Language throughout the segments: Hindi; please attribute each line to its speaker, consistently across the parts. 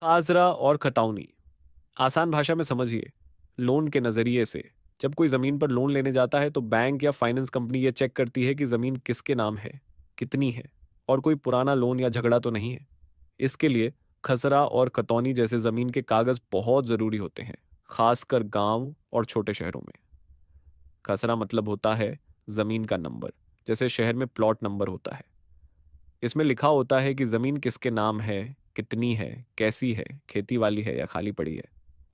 Speaker 1: आजरा और खतौनी। आसान भाषा में समझिए। लोन के नज़रिए से जब कोई ज़मीन पर लोन लेने जाता है तो बैंक या फाइनेंस कंपनी ये चेक करती है कि ज़मीन किसके नाम है, कितनी है और कोई पुराना लोन या झगड़ा तो नहीं है। इसके लिए खसरा और खतौनी जैसे ज़मीन के कागज़ बहुत ज़रूरी होते हैं, खासकर गांव और छोटे शहरों में। खसरा मतलब होता है ज़मीन का नंबर, जैसे शहर में प्लॉट नंबर होता है। इसमें लिखा होता है कि ज़मीन किसके नाम है, कितनी है, कैसी है, खेती वाली है या खाली पड़ी है,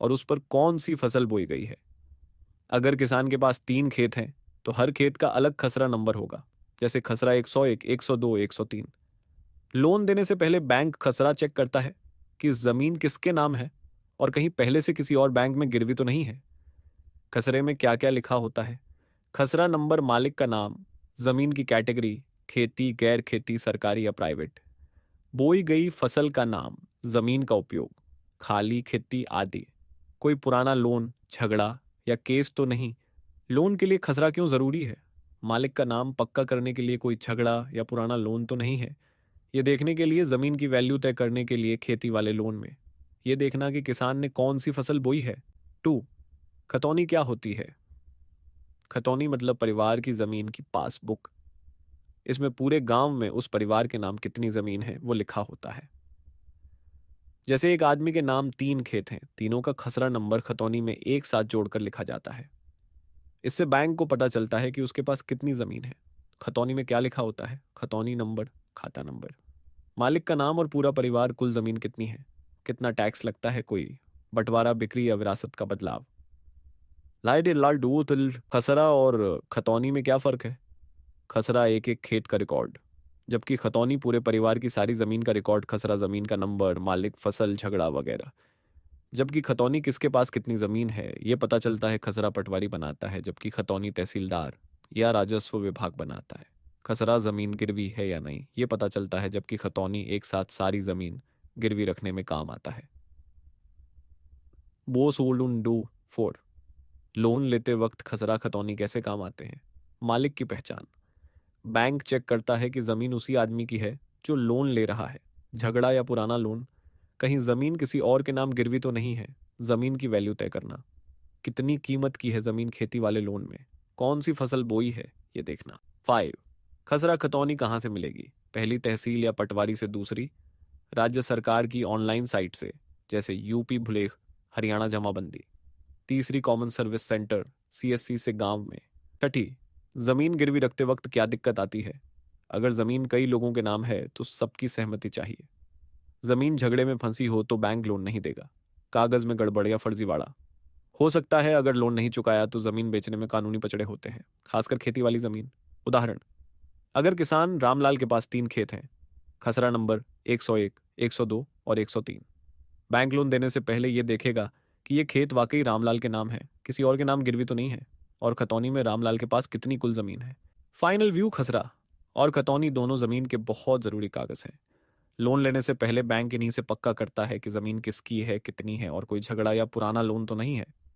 Speaker 1: और उस पर कौन सी फसल बोई गई है। अगर किसान के पास 3 खेत हैं, तो हर खेत का अलग खसरा नंबर होगा, जैसे खसरा 101, 102, 103। लोन देने से पहले बैंक खसरा चेक करता है कि ज़मीन किसके नाम है और कहीं पहले से किसी और बैंक में गिरवी तो नहीं है। खसरे में क्या क्या लिखा होता है? खसरा नंबर मालिक का नाम, ज़मीन की कैटेगरी, खेती, गैर खेती, सरकारी या प्राइवेट, बोई गई फसल का नाम, जमीन का उपयोग, खाली खेती आदि, कोई पुराना लोन, झगड़ा या केस तो नहीं। लोन के लिए खसरा क्यों जरूरी है? मालिक का नाम पक्का करने के लिए कोई झगड़ा या पुराना लोन तो नहीं है। ये देखने के लिए जमीन की वैल्यू तय करने के लिए खेती वाले लोन में ये देखना कि किसान ने कौन सी फसल बोई है। 2, खतौनी क्या होती है? खतौनी मतलब परिवार की जमीन की पासबुक। इसमें पूरे गांव में उस परिवार के नाम कितनी जमीन है वो लिखा होता है। जैसे एक आदमी के नाम 3 खेत हैं, तीनों का खसरा नंबर खतौनी में एक साथ जोड़कर लिखा जाता है। इससे बैंक को पता चलता है कि उसके पास कितनी जमीन है। खतौनी में क्या लिखा होता है? खतौनी नंबर, खाता नंबर, मालिक का नाम और पूरा परिवार, कुल जमीन कितनी है, कितना टैक्स लगता है, कोई बंटवारा, बिक्री या विरासत का बदलाव। लाइड लाल डू तिल खसरा और खतौनी में क्या फर्क है? खसरा एक एक खेत का रिकॉर्ड, जबकि खतौनी पूरे परिवार की सारी जमीन का रिकॉर्ड। खसरा जमीन का नंबर, मालिक, फसल, झगड़ा वगैरह, जबकि खतौनी किसके पास कितनी जमीन है ये पता चलता है। खसरा पटवारी बनाता है, जबकि खतौनी तहसीलदार या राजस्व विभाग बनाता है। खसरा जमीन गिरवी है या नहीं ये पता चलता है, जबकि खतौनी एक साथ सारी जमीन गिरवी रखने में काम आता है। बो सोलुन डू 4, लोन लेते वक्त खसरा खतौनी कैसे काम आते हैं? मालिक की पहचान, बैंक चेक करता है कि जमीन उसी आदमी की है जो लोन ले रहा है। झगड़ा या पुराना लोन, कहीं जमीन किसी और के नाम गिरवी तो नहीं है। जमीन की वैल्यू तय करना, कितनी कीमत की है जमीन खेती वाले लोन में, कौन सी फसल बोई है ये देखना। 5, खसरा खतौनी कहाँ से मिलेगी? पहली तहसील या पटवारी से दूसरी, राज्य सरकार की ऑनलाइन साइट से, जैसे यूपी भुलेख, हरियाणा जमाबंदी। तीसरी कॉमन सर्विस सेंटर, सीएससी से गांव में। छठी, जमीन गिरवी रखते वक्त क्या दिक्कत आती है? अगर जमीन कई लोगों के नाम है तो सबकी सहमति चाहिए। जमीन झगड़े में फंसी हो तो बैंक लोन नहीं देगा। कागज में गड़बड़ या फर्जीवाड़ा हो सकता है। अगर लोन नहीं चुकाया तो जमीन बेचने में कानूनी पचड़े होते हैं, खासकर खेती वाली जमीन। उदाहरण, अगर किसान रामलाल के पास 3 खेत हैं, खसरा नंबर 101, 102 और 103। बैंक लोन देने से पहले यह देखेगा कि ये खेत वाकई रामलाल के नाम है, किसी और के नाम गिरवी तो नहीं है, और खतौनी में रामलाल के पास कितनी कुल जमीन है। फाइनल व्यू, खसरा और खतौनी दोनों जमीन के बहुत जरूरी कागज हैं। लोन लेने से पहले बैंक इन्हीं से पक्का करता है कि जमीन किसकी है, कितनी है और कोई झगड़ा या पुराना लोन तो नहीं है।